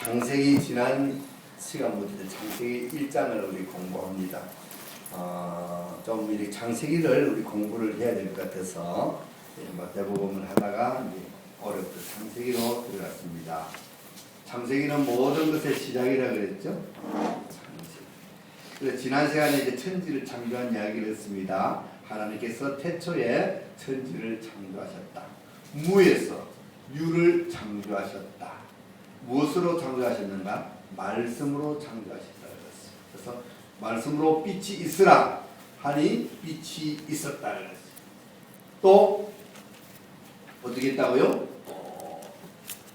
창세기 지난 시간부터 창세기 1장을 우리 공부합니다. 좀 이렇게 창세기를 우리 공부를 해야 될 것 같아서 대부분을 하다가 이제 올해부터 창세기로 들어갔습니다. 창세기는 모든 것의 시작이라 그랬죠. 창세기. 그래서 지난 시간에 이제 천지를 창조한 이야기를 했습니다. 하나님께서 태초에 천지를 창조하셨다. 무에서 유를 창조하셨다. 무엇으로 창조하셨는가? 말씀으로 창조하셨다. 그래서 말씀으로 빛이 있으라 하니 빛이 있었다. 또 어떻게 했다고요?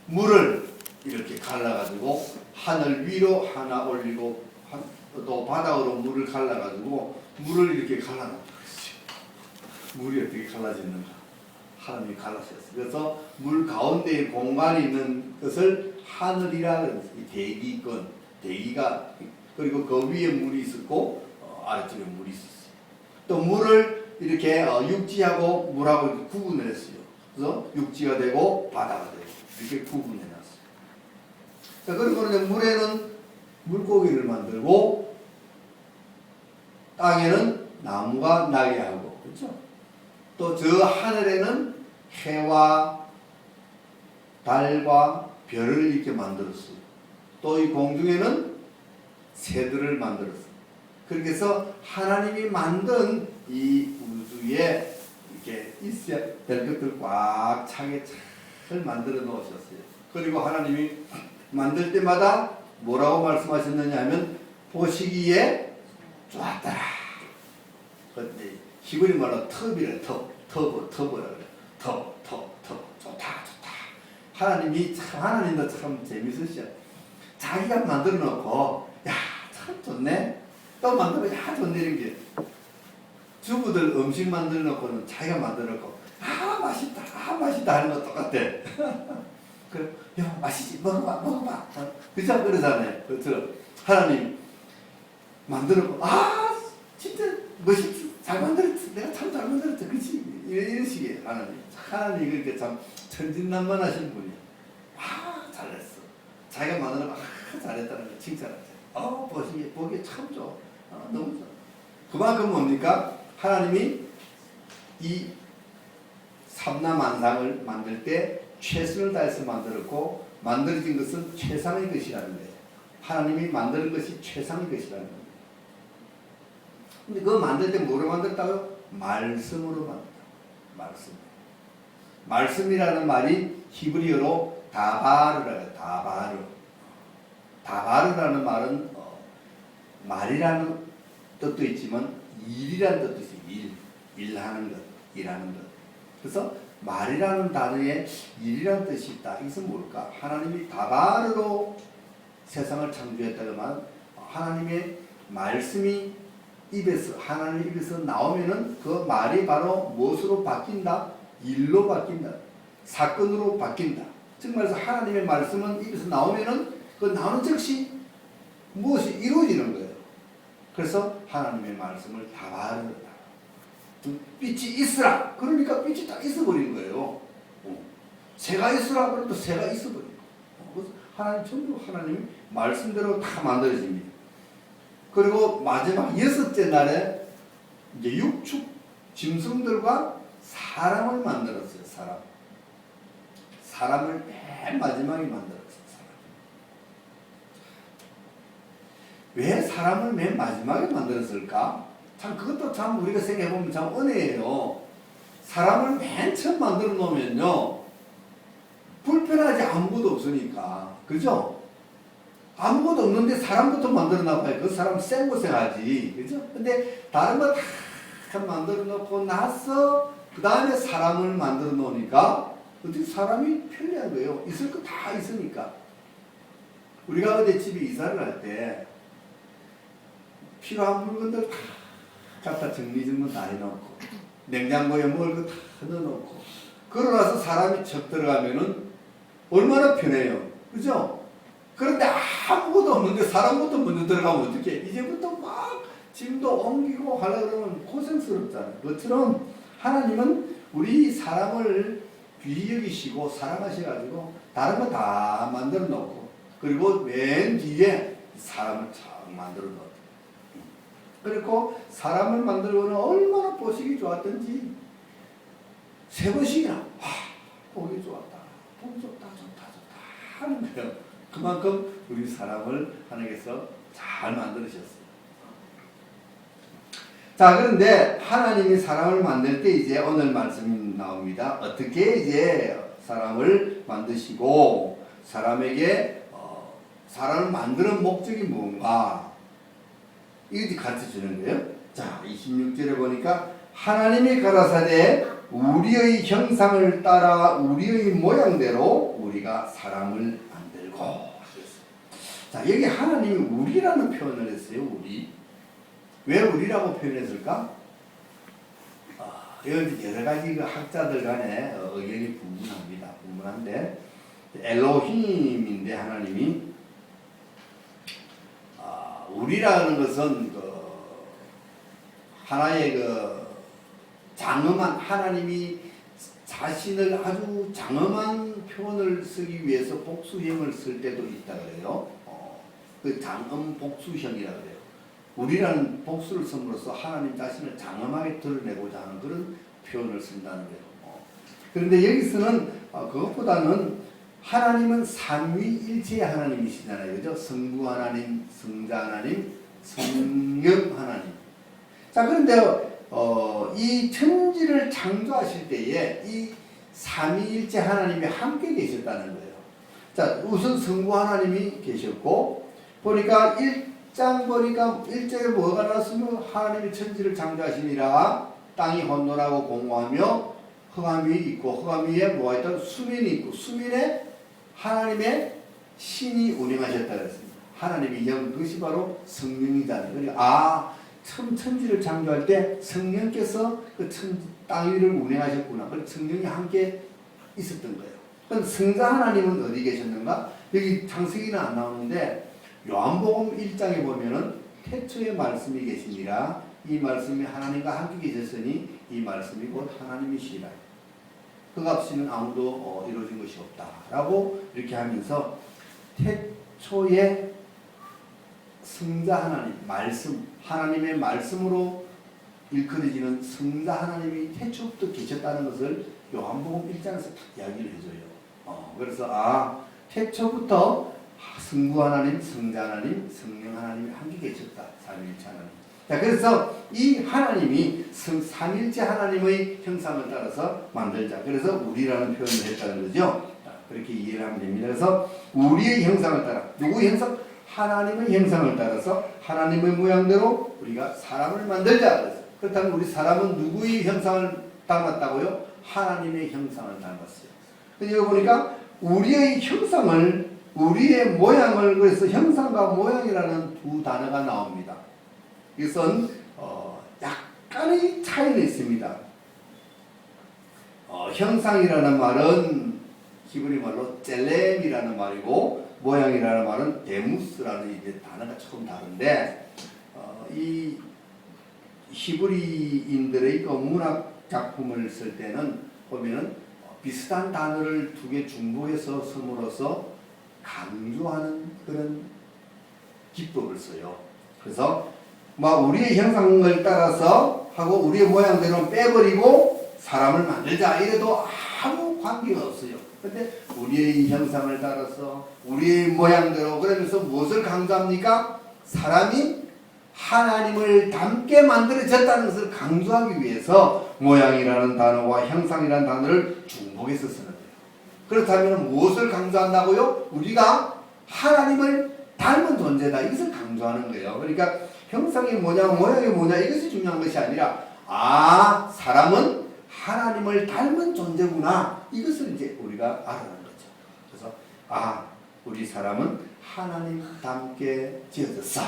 물을 이렇게 갈라가지고 하늘 위로 하나 올리고 또 바닥으로 물을 갈라가지고 물을 이렇게 갈라놨다. 물이 어떻게 갈라지는가? 하나님이 갈라셨어요. 그래서 물 가운데에 공간이 있는 것을 하늘이라 그랬어요. 대기권, 대기가 그리고 그 위에 물이 있었고 아래쪽에 물이 있었어요. 또 물을 이렇게 육지하고 물하고 이렇게 구분을 했어요. 그래서 육지가 되고 바다가 되고 이렇게 구분해놨어요. 자, 그리고 이제 물에는 물고기를 만들고 땅에는 나무가 나게 하고 그렇죠? 또 저 하늘에는 해와 달과 별을 이렇게 만들었어요. 또 이 공중에는 새들을 만들었어요. 그렇게 해서 하나님이 만든 이 우주에 이렇게 있어야 될 것들 꽉 차게 잘 만들어 놓으셨어요. 그리고 하나님이 만들 때마다 뭐라고 말씀하셨느냐 하면 보시기에 좋았더라. 그때 히브리 말로 터비래. 터버라 그래. 좋다. 하나님이 참, 하나님도 참 재밌으셔. 자기가 만들어 놓고, 야, 참 좋네? 또 만들어, 야, 좋네, 이런 게. 주부들 음식 만들어 놓고는 자기가 만들어 놓고, 맛있다 하는 거 똑같아. 그래, 야, 맛있지? 먹어봐. 그죠? 그러잖아요. 그렇죠? 하나님 만들어 놓고, 진짜 멋있지? 잘 만들었지? 내가 참 잘 만들었지? 그치? 이런 식이에요, 하나님. 하나님이 그렇게 참 천진난만하신 분이에요. 잘했어. 자기가 만들어 잘했다는 걸 칭찬하죠. 보기에 참 좋아. 너무 좋아. 그만큼 뭡니까? 하나님이 이 삼라만상을 만들 때 최선을 다해서 만들었고 만들어진 것은 최상의 것이라는 거예요. 하나님이 만드는 것이 최상의 것이라는 거예요. 근데 그거 만들 때 뭐로 만들었다고요? 말씀으로 만들었다. 말씀이라는 말이 히브리어로 다바르라고 해요. 다바르라는 말은 말이라는 뜻도 있지만 일이라는 뜻도 있어요. 일하는 것. 그래서 말이라는 단어에 일이라는 뜻이 있다. 이것은 뭘까? 하나님이 다바르로 세상을 창조했다고 하면 하나님의 말씀이 하나님 입에서 나오면은 그 말이 바로 무엇으로 바뀐다? 일로 바뀐다. 사건으로 바뀐다. 즉 말해서 하나님의 말씀은 입에서 나오면은 그 나오는 즉시 무엇이 이루어지는 거예요. 그래서 하나님의 말씀을 다바르다. 빛이 있으라. 그러니까 빛이 딱 있어버린 거예요. 새가 있으라. 그러면 또 새가 있어버린 거예요. 그래서 하나님 전부 하나님이 말씀대로 다 만들어집니다. 그리고 마지막 6째 날에 이제 육축 짐승들과 사람을 만들었어요. 사람을 맨 마지막에 만들었어요. 왜 사람을 맨 마지막에 만들었을까? 참 그것도 참 우리가 생각해보면 참 은혜예요. 사람을 맨 처음 만들어 놓으면요 불편하지 아무것도 없으니까. 그죠? 아무것도 없는데 사람부터 만들어 놔봐요. 그 사람 생고생하지. 그죠? 근데 다른 거 다 만들어 놓고 나서 그 다음에 사람을 만들어 놓으니까 어떻게 사람이 편리한 거예요. 있을 거 다 있으니까. 우리가 어제 집에 이사를 할 때 필요한 물건들 다 갖다 정리정돈 다 해놓고 냉장고에 먹을 거 다 넣어놓고 그러고 나서 사람이 척 들어가면은 얼마나 편해요. 그죠? 그런데 아무것도 없는데 사람부터 먼저 들어가면 어떡해? 이제부터 막 짐도 옮기고 하려고 그러면 고생스럽잖아요. 그것처럼 하나님은 우리 사람을 귀히 여기시고 사랑하셔가지고 다른 거 다 만들어 놓고 그리고 맨 뒤에 사람을 쫙 만들어 놓았다. 그리고 사람을 만들고는 얼마나 보시기 좋았던지 세 번씩이나 보기 좋았다, 보기 좋다, 좋다, 좋다 하는 거예요. 그만큼 우리 사람을 하나님께서 잘 만드셨어요. 자, 그런데 하나님이 사람을 만들 때 이제 오늘 말씀이 나옵니다. 어떻게 이제 사람을 만드시고 사람에게 사람을 만드는 목적이 뭔가 이것이 가르쳐 주는 거예요. 자, 26절에 보니까 하나님이 가라사대 우리의 형상을 따라 우리의 모양대로 우리가 사람을 만들고 하셨어요. 자, 여기 하나님이 우리라는 표현을 했어요. 우리. 왜 우리라고 표현했을까? 이건 여러 가지 그 학자들 간에 의견이 분분한데 엘로힘인데 하나님이 우리라는 것은 하나의 장엄한 하나님이 자신을 아주 장엄한 표현을 쓰기 위해서 복수형을 쓸 때도 있다 그래요. 그 장엄 복수형이라 그래요. 우리라는 복수를 씀으로써 하나님 자신을 장엄하게 드러내고자 하는 그런 표현을 쓴다는 거예요. 그런데 여기서는 그것보다는 하나님은 삼위일체의 하나님이시잖아요. 그죠? 성부 하나님, 성자 하나님, 성령 하나님. 자, 그런데 이 천지를 창조하실 때에 이 삼위일체 하나님이 함께 계셨다는 거예요. 자, 우선 성부 하나님이 계셨고 보니까 1장 보니까 1절에 뭐가 나왔으면 하나님이 천지를 창조하시니라 땅이 혼돈하고 공허하며 흑암이 있고 흑암 위에 뭐가 있다? 수면이 있고 수면에 하나님의 신이 운행하셨다 그랬습니다. 하나님의 영, 그것이 바로 성령이다. 그러니까 처음 천지를 창조할 때 성령께서 그 땅 위를 운행하셨구나. 그래서 성령이 함께 있었던 거예요. 그럼 성자 하나님은 어디 계셨는가? 여기 창세기는 안 나오는데 요한복음 1장에 보면은 태초에 말씀이 계시니라 이 말씀이 하나님과 함께 계셨으니 이 말씀이 곧 하나님이시라. 그 없이는 아무도 이루어진 것이 없다라고 이렇게 하면서 태초에 성자 하나님, 말씀, 하나님의 말씀으로 일컬어지는 성자 하나님이 태초부터 계셨다는 것을 요한복음 1장에서 이야기를 해줘요. 그래서 태초부터 성부 하나님, 성자 하나님, 성령 하나님이 함께 계셨다. 삼위일체 하나님. 자, 그래서 이 하나님이 삼위일체 하나님의 형상을 따라서 만들자. 그래서 우리라는 표현을 했다는 거죠. 자, 그렇게 이해를 하면 됩니다. 그래서 우리의 형상을 따라 누구의 형상? 하나님의 형상을 따라서 하나님의 모양대로 우리가 사람을 만들자. 그래서 그렇다면 우리 사람은 누구의 형상을 닮았다고요? 하나님의 형상을 닮았어요. 여기 보니까 우리의 형상을 우리의 모양을 그래서 형상과 모양이라는 두 단어가 나옵니다. 이것은 약간의 차이는 있습니다. 형상이라는 말은 히브리 말로 젤렘이라는 말이고 모양이라는 말은 데무스라는 이제 단어가 조금 다른데 이 히브리인들의 그 문학 작품을 쓸 때는 보면은 비슷한 단어를 두 개 중복해서 씀으로써 강조하는 그런 기법을 써요. 그래서 우리의 형상을 따라서 하고 우리의 모양대로 빼버리고 사람을 만들자 이래도 아무 관계가 없어요. 근데 우리의 형상을 따라서 우리의 모양대로 그러면서 무엇을 강조합니까? 사람이 하나님을 닮게 만들어졌다는 것을 강조하기 위해서 모양이라는 단어와 형상이라는 단어를 중복해서 쓰는 거예요. 그렇다면 무엇을 강조한다고요? 우리가 하나님을 닮은 존재다. 이것을 강조하는 거예요. 그러니까 형상이 뭐냐 모양이 뭐냐 이것이 중요한 것이 아니라 사람은 하나님을 닮은 존재구나. 이것을 이제 우리가 알아가는 거죠. 그래서 우리 사람은 하나님 닮게 지어졌어.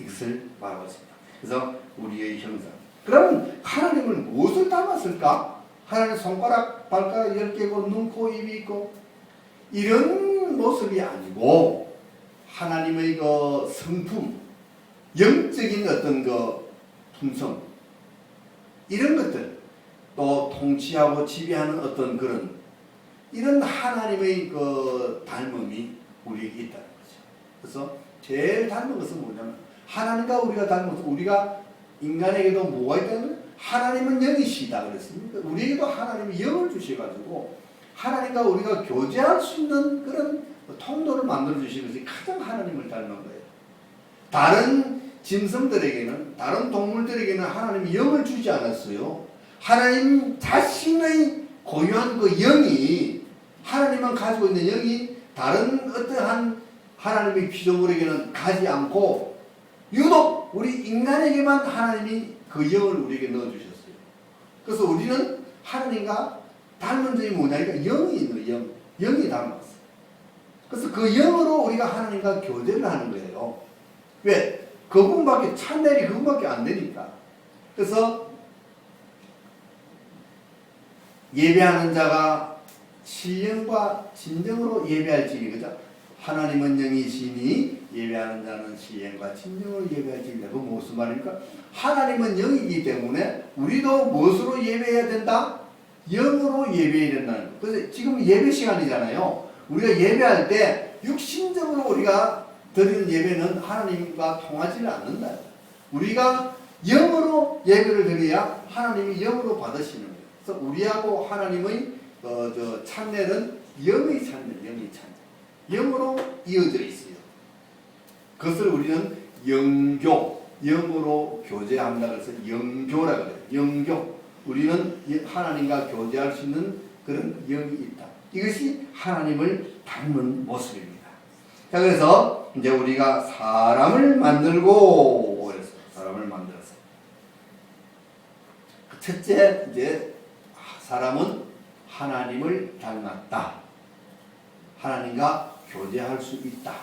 이것을 말하고 있습니다. 그래서 우리의 형상. 그러면 하나님을 무엇을 닮았을까? 하나님 손가락, 발가락 10개고 눈, 코, 입이 있고 이런 모습이 아니고 하나님의 그 성품, 영적인 어떤 그 품성 이런 것들 또 통치하고 지배하는 어떤 그런 이런 하나님의 그 닮음이 우리 우리에게 있다는 거죠. 그래서 제일 닮은 것은 뭐냐면 하나님과 우리가 닮은 것은 우리가 인간에게도 뭐가 있다면 하나님은 영이시다 그랬습니다. 우리에게도 하나님이 영을 주셔가지고 하나님과 우리가 교제할 수 있는 그런 통로를 만들어 주신 것이 가장 하나님을 닮은 거예요. 다른 짐승들에게는 다른 동물들에게는 하나님이 영을 주지 않았어요. 하나님 자신의 고유한 그 영이 하나님만 가지고 있는 영이 다른 어떠한 하나님의 피조물에게는 가지 않고 유독 우리 인간에게만 하나님이 그 영을 우리에게 넣어주셨어요. 그래서 우리는 하나님과 닮은 점이 뭐냐니까 영이 있는 영이 닮았어요. 그래서 그 영으로 우리가 하나님과 교제를 하는 거예요. 왜? 그분밖에 찬넬이 그분밖에 안 되니까. 그래서 예배하는 자가 시영과 진정으로 예배할지니 그죠? 하나님은 영이시니 예배하는 자는 시행과 진정으로 예배할지니 그 무슨 말입니까? 하나님은 영이기 때문에 우리도 무엇으로 예배해야 된다? 영으로 예배해야 된다는 거. 그래서 지금 예배 시간이잖아요. 우리가 예배할 때 육신적으로 우리가 드리는 예배는 하나님과 통하지를 않는다. 우리가 영으로 예배를 드려야 하나님이 영으로 받으시는 거예요. 그래서 우리하고 하나님의 찬넬은 영의 찬넬. 영으로 이어져 있어요. 그것을 우리는 영교, 영으로 교제한다 그래서 영교라고 해요. 영교. 우리는 하나님과 교제할 수 있는 그런 영이 있다. 이것이 하나님을 닮은 모습입니다. 자, 그래서 이제 우리가 사람을 만들고 그래서 사람을 만들어서 첫째 이제 사람은 하나님을 닮았다. 하나님과 교제할 수 있다.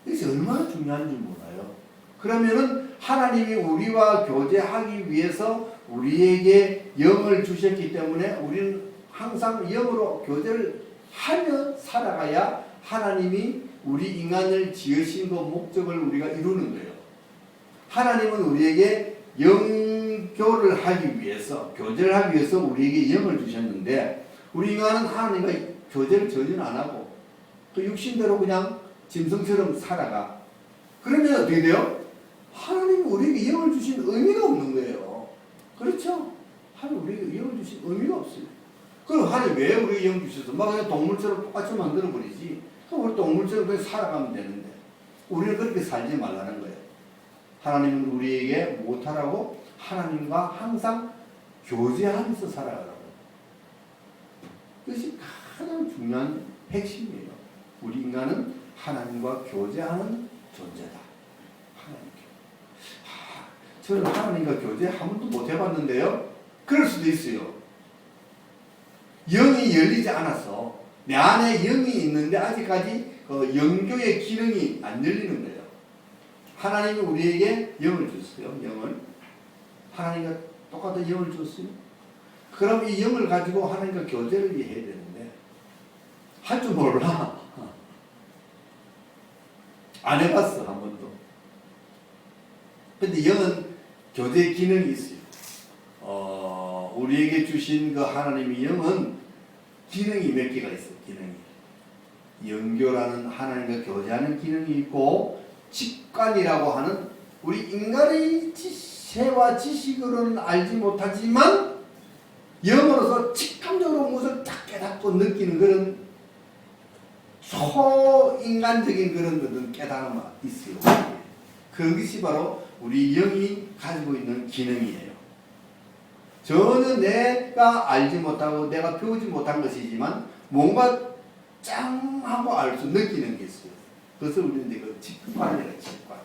이것이 얼마나 중요한지 몰라요. 그러면은 하나님이 우리와 교제하기 위해서 우리에게 영을 주셨기 때문에 우리는 항상 영으로 교제를 하며 살아가야 하나님이 우리 인간을 지으신 그 목적을 우리가 이루는 거예요. 하나님은 우리에게 영교를 하기 위해서, 교제를 하기 위해서 우리에게 영을 주셨는데 우리 인간은 하나님과 교제를 전혀 안 하고 그 육신대로 그냥 짐승처럼 살아가. 그러면 어떻게 돼요? 하나님이 우리에게 영을 주신 의미가 없는 거예요. 그렇죠? 하나님 우리에게 영을 주신 의미가 없어요. 그럼 하나님 왜 우리에게 영 주셔서 막 그냥 동물처럼 똑같이 만들어버리지? 그럼 우리 동물처럼 그냥 살아가면 되는데 우리는 그렇게 살지 말라는 거예요. 하나님은 우리에게 못하라고 하나님과 항상 교제하면서 살아가라고. 그것이 가장 중요한 핵심이에요. 우리 인간은 하나님과 교제하는 존재다. 저는 하나님과 교제 한 번도 못 해봤는데요. 그럴 수도 있어요. 영이 열리지 않아서 내 안에 영이 있는데 아직까지 그 영교의 기능이 안 열리는 거예요. 하나님이 우리에게 영을 줬어요. 영을. 하나님과 똑같은 영을 줬어요. 그럼 이 영을 가지고 하나님과 교제를 해야 되는데 할 줄 몰라. 안 해봤어 한 번도. 근데 영은 교제 기능이 있어요. 우리에게 주신 그 하나님의 영은 기능이 몇 개가 있어요. 기능이. 영교라는 하나님과 교제하는 기능이 있고 직관이라고 하는 우리 인간의 지혜와 지식으로는 알지 못하지만 영으로서 직감적으로 무엇을 딱 깨닫고 느끼는 그런 초인간적인 그런 것은 깨달음이 있어요. 그것이 바로 우리 영이 가지고 있는 기능이에요. 전혀 내가 알지 못하고 내가 배우지 못한 것이지만 뭔가 짱 하고 알 수 느끼는 게 있어요. 그것을 우리는 그 직관이라고 직관.